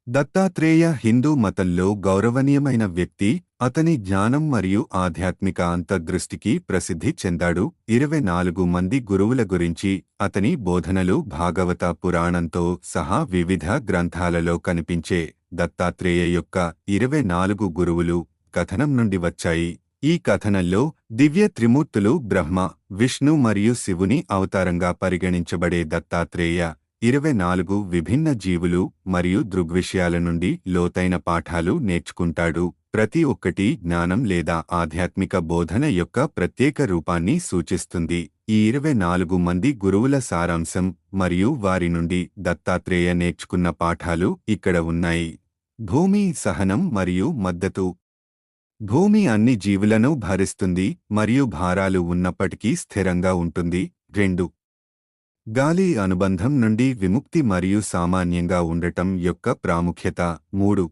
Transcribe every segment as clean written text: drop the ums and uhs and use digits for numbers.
దత్తాత్రేయ హిందూ మతంలో గౌరవనీయమైన వ్యక్తి. అతని జ్ఞానం మరియు ఆధ్యాత్మిక అంతర్దృష్టికి ప్రసిద్ధి చెందాడు. 24 మంది గురువుల గురించి అతని బోధనలు భాగవత పురాణంతో సహా వివిధ గ్రంథాలలో కనిపించే దత్తాత్రేయ యొక్క 24 గురువులు కథనం నుండి వచ్చాయి. ఈ కథనంలో దివ్య త్రిమూర్తులు బ్రహ్మ, విష్ణు మరియు శివుని అవతారంగా పరిగణించబడే దత్తాత్రేయ 24 విభిన్న జీవులు మరియు దృగ్విషయాల నుండి లోతైన పాఠాలు నేర్చుకుంటాడు. ప్రతి ఒక్కటి జ్ఞానం లేదా ఆధ్యాత్మిక బోధన యొక్క ప్రత్యేక రూపాన్ని సూచిస్తుంది. ఈ 24 మంది గురువుల సారాంశం మరియు వారి నుండి దత్తాత్రేయ నేర్చుకున్న పాఠాలు ఇక్కడ ఉన్నాయి. భూమి, సహనం మరియు మద్దతు. భూమి అన్ని జీవులను భరిస్తుంది మరియు భారాలు ఉన్నప్పటికీ స్థిరంగా ఉంటుంది. 2. గాలి, అనుబంధం నుండి విముక్తి మరియు సామాన్యంగా ఉండటం యొక్క ప్రాముఖ్యత. 3.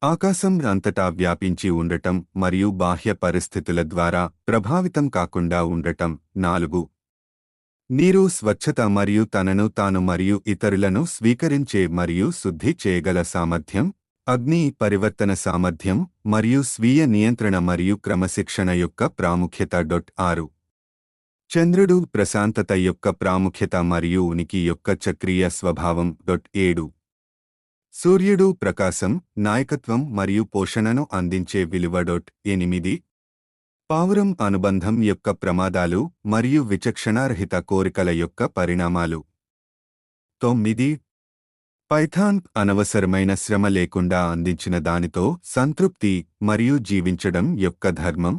ఆకాశం అంతటా వ్యాపించి ఉండటం మరియు బాహ్య పరిస్థితుల ద్వారా ప్రభావితం కాకుండా ఉండటం. 4. నీరు, స్వచ్ఛత మరియు తనను తాను మరియు ఇతరులను స్వీకరించే మరియు శుద్ధి చేయగల సామర్థ్యం. అగ్ని, పరివర్తన సామర్థ్యం మరియు స్వీయ నియంత్రణ మరియు క్రమశిక్షణ యొక్క ప్రాముఖ్యత. 6. చంద్రుడు, ప్రశాంతత యొక్క ప్రాముఖ్యత మరియు ఉనికి యొక్క చక్రీయ స్వభావం. 7. సూర్యుడు, ప్రకాశం, నాయకత్వం మరియు పోషణను అందించే విలువ. 8. పావురం, అనుబంధం యొక్క ప్రమాదాలు మరియు విచక్షణారహిత కోరికల యొక్క పరిణామాలు. 9. పైథాన్, అనవసరమైన శ్రమ లేకుండా అందించిన దానితో సంతృప్తి మరియు జీవించడం యొక్క ధర్మం.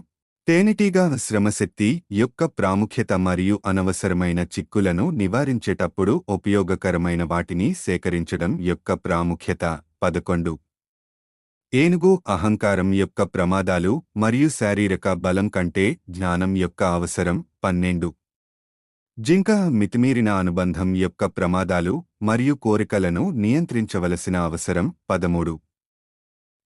తేనెటీగ, శ్రమశక్తి యొక్క ప్రాముఖ్యత మరియు అనవసరమైన చిక్కులను నివారించేటప్పుడు ఉపయోగకరమైన వాటిని సేకరించడం యొక్క ప్రాముఖ్యత. 11. ఏనుగు, అహంకారం యొక్క ప్రమాదాలు మరియు శారీరక బలం కంటే జ్ఞానం యొక్క అవసరం. 12. జింక, మితిమీరిన అనుబంధం యొక్క ప్రమాదాలు మరియు కోరికలను నియంత్రించవలసిన అవసరం. 13.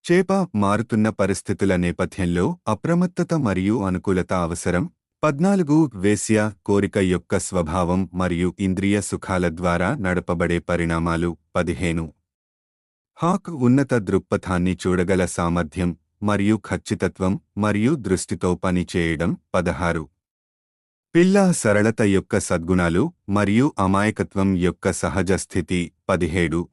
చేప, మారుతున్న పరిస్థితుల నేపథ్యంలో అప్రమత్తత మరియు అనుకూలత అవసరం. 14. వేశ్య, కోరిక యొక్క స్వభావం మరియు ఇంద్రియ సుఖాల ద్వారా నడపబడే పరిణామాలు. 15. హాక్, ఉన్నత దృక్పథాన్ని చూడగల సామర్థ్యం మరియు ఖచ్చితత్వం మరియు దృష్టితో పనిచేయడం. 16. పిల్ల, సరళత యొక్క సద్గుణాలు మరియు అమాయకత్వం యొక్క సహజ స్థితి. 17.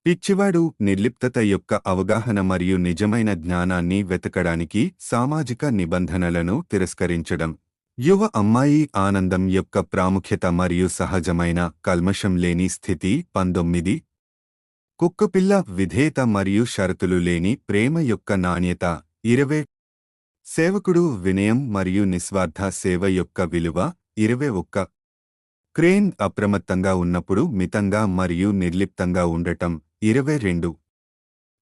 పిచ్చివాడు, నిర్లిప్తత యొక్క అవగాహన మరియు నిజమైన జ్ఞానాన్ని వెతకడానికి సామాజిక నిబంధనలను తిరస్కరించడం. యువ అమ్మాయి, ఆనందం యొక్క ప్రాముఖ్యత మరియు సహజమైన కల్మషం లేని స్థితి. 19. కుక్కపిల్ల, విధేయత మరియు షరతులు లేని ప్రేమ యొక్క నాణ్యత. 20. సేవకుడు, వినయం మరియు నిస్వార్థ సేవ యొక్క విలువ. 21. క్రేన్, అప్రమత్తంగా ఉన్నప్పుడు మితంగా మరియు నిర్లిప్తంగా ఉండటం. 22.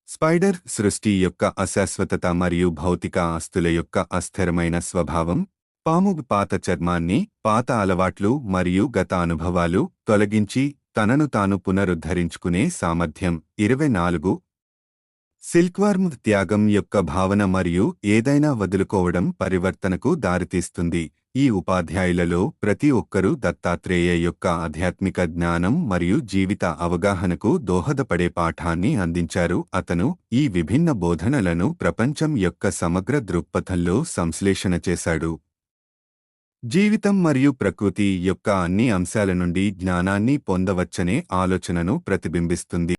స్పైడర్, సృష్టి యొక్క అశాశ్వతత మరియు భౌతిక ఆస్తుల యొక్క అస్థిరమైన స్వభావం. పాము, పాత చర్మాన్ని, పాత అలవాట్లు మరియు గత అనుభవాలు తొలగించి తనను తాను పునరుద్ధరించుకునే సామర్థ్యం. 24. సిల్క్వార్మ్, త్యాగం యొక్క భావన మరియు ఏదైనా వదులుకోవడం పరివర్తనకు దారితీస్తుంది. ఈ ఉపాధ్యాయులలో ప్రతి ఒక్కరూ దత్తాత్రేయ యొక్క ఆధ్యాత్మిక జ్ఞానం మరియు జీవిత అవగాహనకు దోహదపడే పాఠాన్ని అందించారు. అతను ఈ విభిన్న బోధనలను ప్రపంచం యొక్క సమగ్ర దృక్పథంలో సంశ్లేషణ చేశాడు. జీవితం మరియు ప్రకృతి యొక్క అన్ని అంశాల నుండి జ్ఞానాన్ని పొందవచ్చనే ఆలోచనను ప్రతిబింబిస్తుంది.